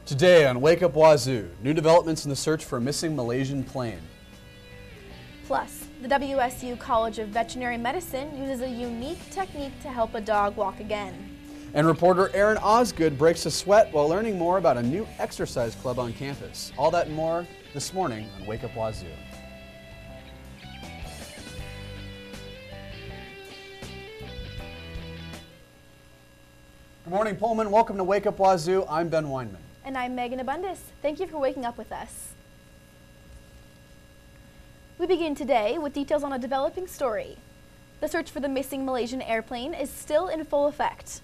Today on Wake Up Wazzu, new developments in the search for a missing Malaysian plane. Plus, the WSU College of Veterinary Medicine uses a unique technique to help a dog walk again. And reporter ERIN breaks a sweat while learning more about a new exercise club on campus. All that and more this morning on Wake Up Wazzu. Good morning, Pullman. Welcome to Wake Up Wazzu. I'm Ben Weinman. And I'm Megan Abundis. Thank you for waking up with us. We begin today with details on a developing story. The search for the missing Malaysian airplane is still in full effect.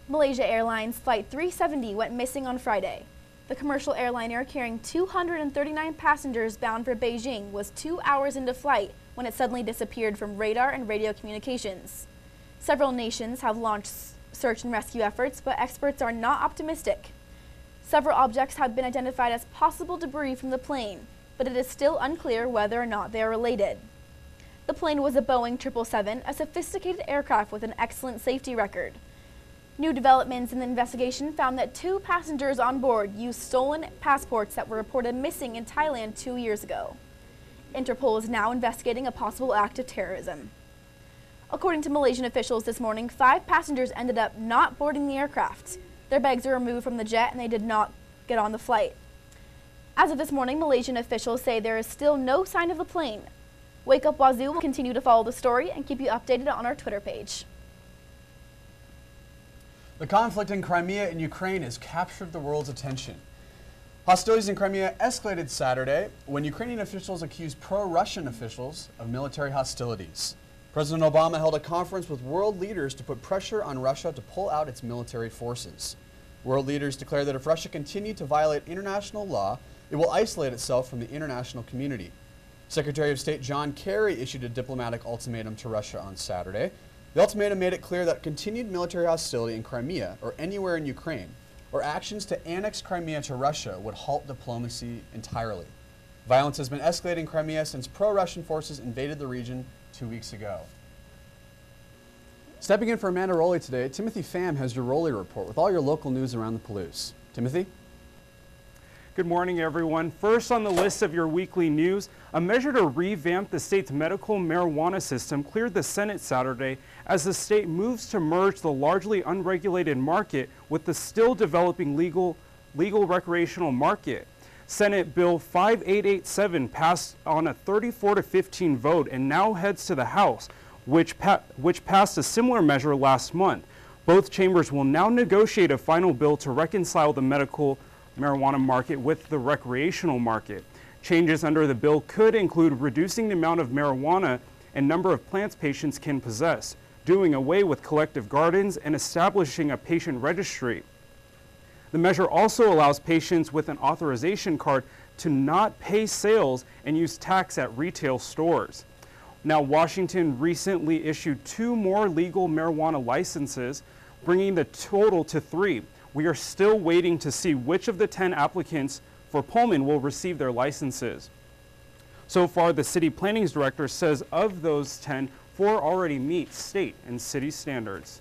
Malaysia Airlines Flight 370 went missing on Friday. The commercial airliner carrying 239 passengers bound for Beijing was 2 hours into flight when it suddenly disappeared from radar and radio communications. Several nations have launched search and rescue efforts, but experts are not optimistic. Several objects have been identified as possible debris from the plane, but it is still unclear whether or not they are related. The plane was a Boeing 777, a sophisticated aircraft with an excellent safety record. New developments in the investigation found that 2 passengers on board used stolen passports that were reported missing in Thailand 2 years ago. Interpol is now investigating a possible act of terrorism. According to Malaysian officials this morning, 5 passengers ended up not boarding the aircraft. Their bags were removed from the jet and they did not get on the flight. As of this morning, Malaysian officials say there is still no sign of the plane. Wake Up Wazzu will continue to follow the story and keep you updated on our Twitter page. The conflict in Crimea and Ukraine has captured the world's attention. Hostilities in Crimea escalated Saturday when Ukrainian officials accused pro-Russian officials of military hostilities. President Obama held a conference with world leaders to put pressure on Russia to pull out its military forces. World leaders declared that if Russia continued to violate international law, it will isolate itself from the international community. Secretary of State John Kerry issued a diplomatic ultimatum to Russia on Saturday. The ultimatum made it clear that continued military hostility in Crimea or anywhere in Ukraine or actions to annex Crimea to Russia would halt diplomacy entirely. Violence has been escalating in Crimea since pro-Russian forces invaded the region 2 weeks ago. Stepping in for Amanda Rowley today, Timothy Pham has your Rowley Report with all your local news around the Palouse. Timothy? Good morning, everyone. First on the list of your weekly news, a measure to revamp the state's medical marijuana system cleared the Senate Saturday as the state moves to merge the largely unregulated market with the still developing legal recreational market. Senate Bill 5887 passed on a 34-15 vote and now heads to the House, which passed a similar measure last month. Both chambers will now negotiate a final bill to reconcile the medical marijuana market with the recreational market. Changes under the bill could include reducing the amount of marijuana and number of plants patients can possess, doing away with collective gardens, and establishing a patient registry. The measure also allows patients with an authorization card to not pay sales and use tax at retail stores. Now, Washington recently issued 2 more legal marijuana licenses, bringing the total to 3. We are still waiting to see which of the 10 applicants for Pullman will receive their licenses. So far, the city planning's director says of those 10, 4 already meet state and city standards.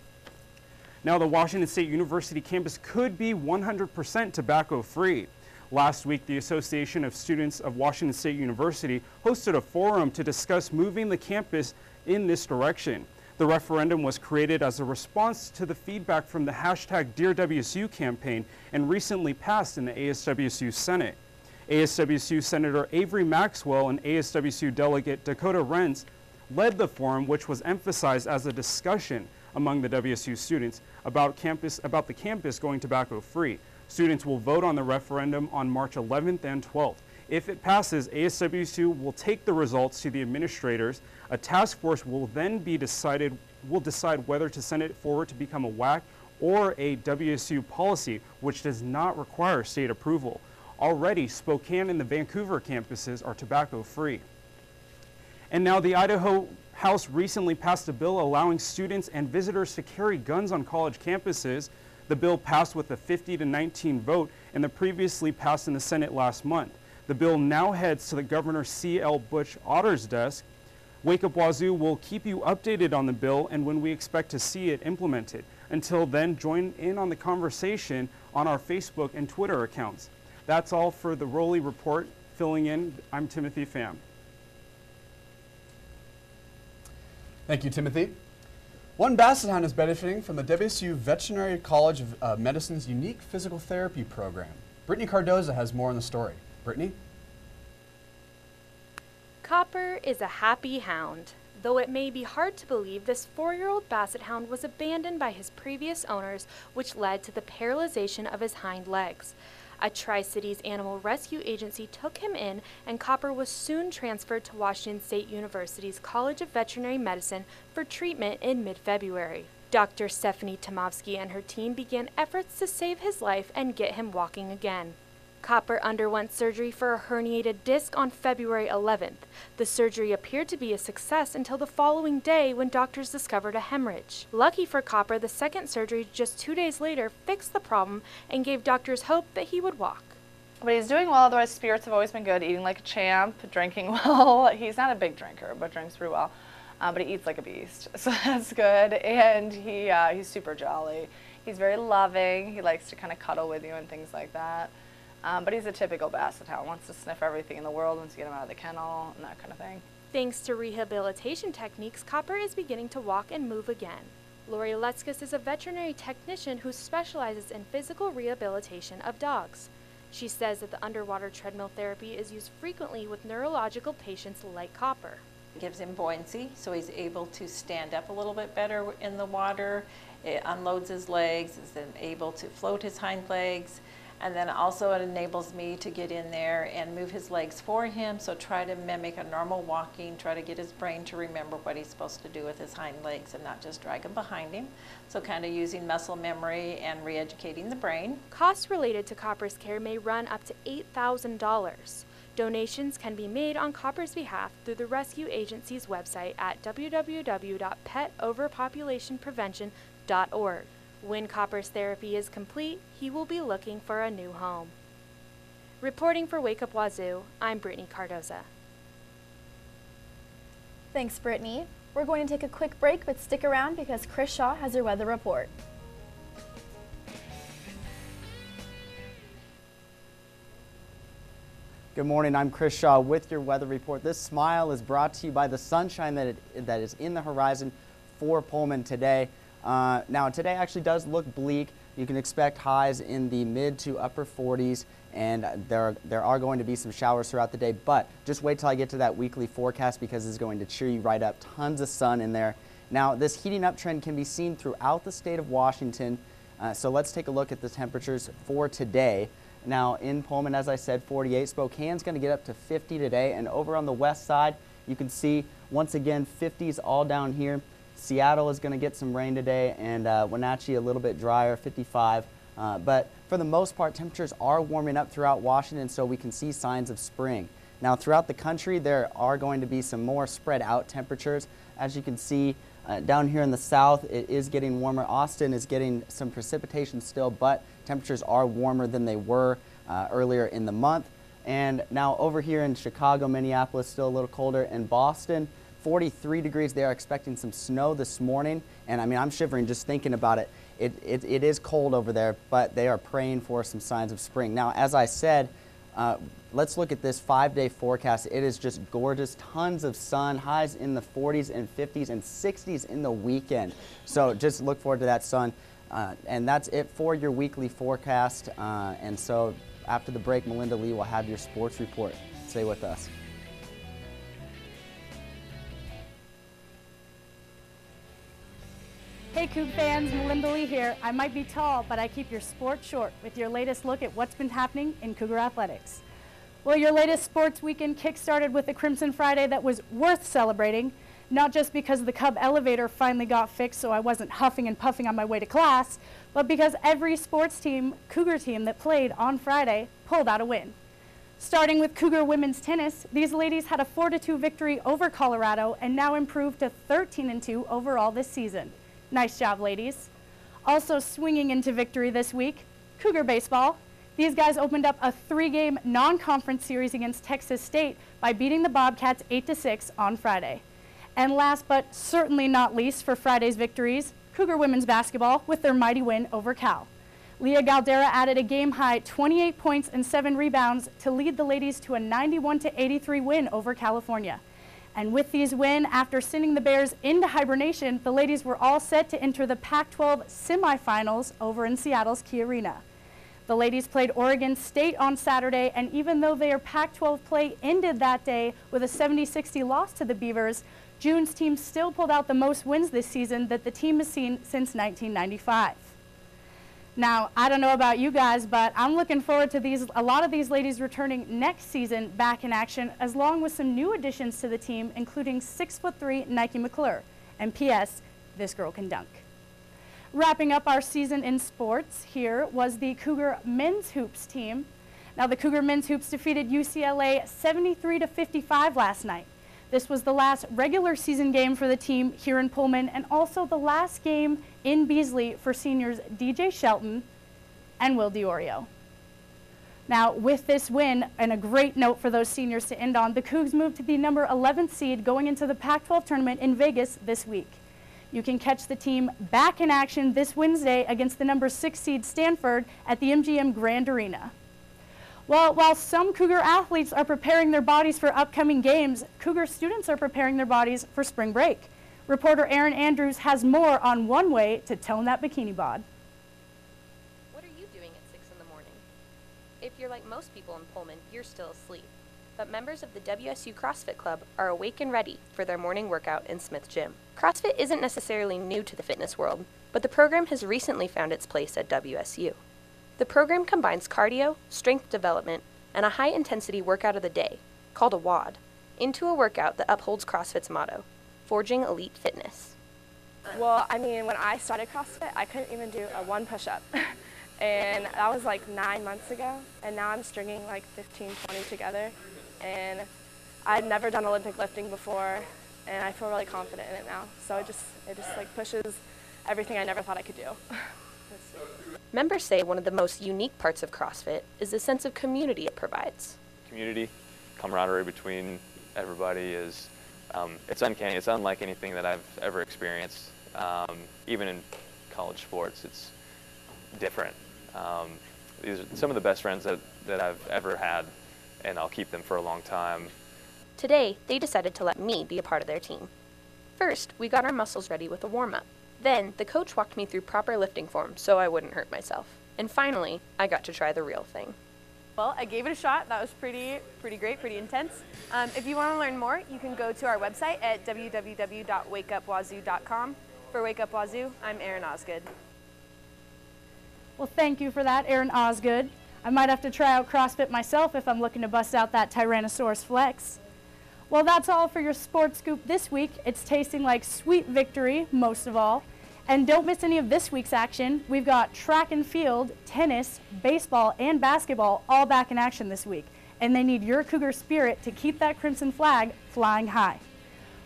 Now, the Washington State University campus could be 100% tobacco-free. Last week, the Association of Students of Washington State University hosted a forum to discuss moving the campus in this direction. The referendum was created as a response to the feedback from the #DearWSU campaign and recently passed in the ASWSU Senate. ASWSU Senator Avery Maxwell and ASWSU Delegate Dakota Rentz led the forum, which was emphasized as a discussion among the WSU students about the campus going tobacco-free. Students will vote on the referendum on March 11th and 12th. If it passes, ASWSU will take the results to the administrators. A task force will then decide whether to send it forward to become a WAC or a WSU policy, which does not require state approval. Already, Spokane and the Vancouver campuses are tobacco-free. And now the Idaho House recently passed a bill allowing students and visitors to carry guns on college campuses. The bill passed with a 50-19 vote and the previously passed in the Senate last month. The bill now heads to the Governor C.L. Butch Otter's desk. Wake Up Wazzu will keep you updated on the bill and when we expect to see it implemented. Until then, join in on the conversation on our Facebook and Twitter accounts. That's all for the Rowley Report. Filling in, I'm Timothy Pham. Thank you, Timothy. One basset hound is benefiting from the WSU Veterinary College of Medicine's unique physical therapy program. Brittany Cardoza has more on the story. Brittany? Copper is a happy hound. Though it may be hard to believe, this 4-year-old basset hound was abandoned by his previous owners, which led to the paralyzation of his hind legs. A Tri-Cities Animal Rescue Agency took him in, and Copper was soon transferred to Washington State University's College of Veterinary Medicine for treatment in mid-February. Dr. Stephanie Tomovsky and her team began efforts to save his life and get him walking again. Copper underwent surgery for a herniated disc on February 11th. The surgery appeared to be a success until the following day when doctors discovered a hemorrhage. Lucky for Copper, the second surgery just 2 days later fixed the problem and gave doctors hope that he would walk. But he's doing well, otherwise spirits have always been good, eating like a champ, drinking well. He's not a big drinker, but drinks pretty well. But he eats like a beast, so that's good. And he's super jolly. He's very loving. He likes to kind of cuddle with you and things like that. But he's a typical basset hound, wants to sniff everything in the world, wants to get him out of the kennel and that kind of thing. Thanks to rehabilitation techniques, Copper is beginning to walk and move again. Lori Letzkus is a veterinary technician who specializes in physical rehabilitation of dogs. She says that the underwater treadmill therapy is used frequently with neurological patients like Copper. It gives him buoyancy, so he's able to stand up a little bit better in the water. It unloads his legs, is then able to float his hind legs. And then also it enables me to get in there and move his legs for him, so try to mimic a normal walking, try to get his brain to remember what he's supposed to do with his hind legs and not just drag him behind him. So kind of using muscle memory and re-educating the brain. Costs related to Copper's care may run up to $8,000. Donations can be made on Copper's behalf through the rescue agency's website at www.petoverpopulationprevention.org. When Copper's therapy is complete, he will be looking for a new home. Reporting for Wake Up Wazzu, I'm Brittany Cardoza. Thanks, Brittany. We're going to take a quick break, but stick around because Chris Shaw has your weather report. Good morning, I'm Chris Shaw with your weather report. This smile is brought to you by the sunshine that is in the horizon for Pullman today. Now today actually does look bleak. You can expect highs in the mid to upper 40s, and there are going to be some showers throughout the day, but just wait till I get to that weekly forecast because it's going to cheer you right up. Tons of sun in there. Now this heating up trend can be seen throughout the state of Washington, so let's take a look at the temperatures for today. Now in Pullman, as I said, 48. Spokane's going to get up to 50 today, and over on the west side you can see once again 50s all down here. Seattle is going to get some rain today, and Wenatchee a little bit drier, 55. But for the most part, temperatures are warming up throughout Washington, so we can see signs of spring. Now throughout the country, there are going to be some more spread out temperatures. As you can see down here in the south, it is getting warmer. Austin is getting some precipitation still, but temperatures are warmer than they were earlier in the month. And now over here in Chicago, Minneapolis, still a little colder, and Boston, 43 degrees. They are expecting some snow this morning, and I mean, I'm shivering just thinking about it. It is cold over there, but they are praying for some signs of spring. Now, as I said, let's look at this 5-day forecast. It is just gorgeous. Tons of sun, highs in the 40s and 50s and 60s in the weekend. So just look forward to that sun. And that's it for your weekly forecast. And so after the break, Melinda Lee will have your sports report. Stay with us. Hey Coug fans, Melinda Lee here. I might be tall, but I keep your sports short with your latest look at what's been happening in Cougar athletics. Well, your latest sports weekend kick-started with a Crimson Friday that was worth celebrating, not just because the Cub elevator finally got fixed so I wasn't huffing and puffing on my way to class, but because every sports team, Cougar team that played on Friday pulled out a win. Starting with Cougar women's tennis, these ladies had a 4-2 victory over Colorado and now improved to 13-2 overall this season. Nice job, ladies. Also swinging into victory this week, Cougar baseball. These guys opened up a 3-game non-conference series against Texas State by beating the Bobcats 8-6 on Friday. And last but certainly not least for Friday's victories, Cougar women's basketball with their mighty win over Cal. Leah Galdera added a game-high 28 points and 7 rebounds to lead the ladies to a 91-83 win over California. And with these wins, after sending the Bears into hibernation, the ladies were all set to enter the Pac-12 semifinals over in Seattle's Key Arena. The ladies played Oregon State on Saturday, and even though their Pac-12 play ended that day with a 70-60 loss to the Beavers, June's team still pulled out the most wins this season that the team has seen since 1995. Now, I don't know about you guys, but I'm looking forward to a lot of these ladies returning next season back in action, as long with some new additions to the team, including 6'3" Nike McClure. And P.S., this girl can dunk. Wrapping up our season in sports here was the Cougar men's hoops team. Now, the Cougar men's hoops defeated UCLA 73-55 last night. This was the last regular season game for the team here in Pullman, and also the last game in Beasley for seniors DJ Shelton and Will DiOrio. Now, with this win, and a great note for those seniors to end on, the Cougs moved to the number 11th seed going into the Pac-12 tournament in Vegas this week. You can catch the team back in action this Wednesday against the number 6 seed Stanford at the MGM Grand Arena. Well, while some Cougar athletes are preparing their bodies for upcoming games, Cougar students are preparing their bodies for spring break. Reporter ERIN Andrews has more on one way to tone that bikini bod. What are you doing at 6 in the morning? If you're like most people in Pullman, you're still asleep. But members of the WSU Crossfit Club are awake and ready for their morning workout in Smith Gym. CrossFit isn't necessarily new to the fitness world, but the program has recently found its place at WSU. The program combines cardio, strength development, and a high-intensity workout of the day, called a WOD, into a workout that upholds CrossFit's motto, forging elite fitness. Well, I mean, when I started CrossFit, I couldn't even do a 1 push-up. And that was like 9 months ago, and now I'm stringing like 15, 20 together. And I've never done Olympic lifting before, and I feel really confident in it now. So it just like pushes everything I never thought I could do. Members say one of the most unique parts of CrossFit is the sense of community it provides. Community, camaraderie between everybody is, it's uncanny. It's unlike anything that I've ever experienced. Even in college sports, it's different. These are some of the best friends that I've ever had, and I'll keep them for a long time. Today, they decided to let me be a part of their team. First, we got our muscles ready with a warm-up. Then, the coach walked me through proper lifting form so I wouldn't hurt myself. And finally, I got to try the real thing. Well, I gave it a shot. That was pretty great, pretty intense. If you want to learn more, you can go to our website at www.wakeupwazzu.com. For Wake Up Wazzu, I'm ERIN Osgood. Well, thank you for that, ERIN Osgood. I might have to try out CrossFit myself if I'm looking to bust out that Tyrannosaurus Flex. Well, that's all for your sports scoop this week. It's tasting like sweet victory, most of all. And don't miss any of this week's action. We've got track and field, tennis, baseball, and basketball all back in action this week. And they need your Cougar spirit to keep that crimson flag flying high.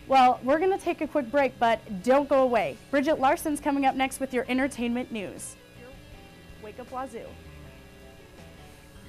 Well, we're going to take a quick break, but don't go away. Bridget Larson's coming up next with your entertainment news. Wake Up Wazzu.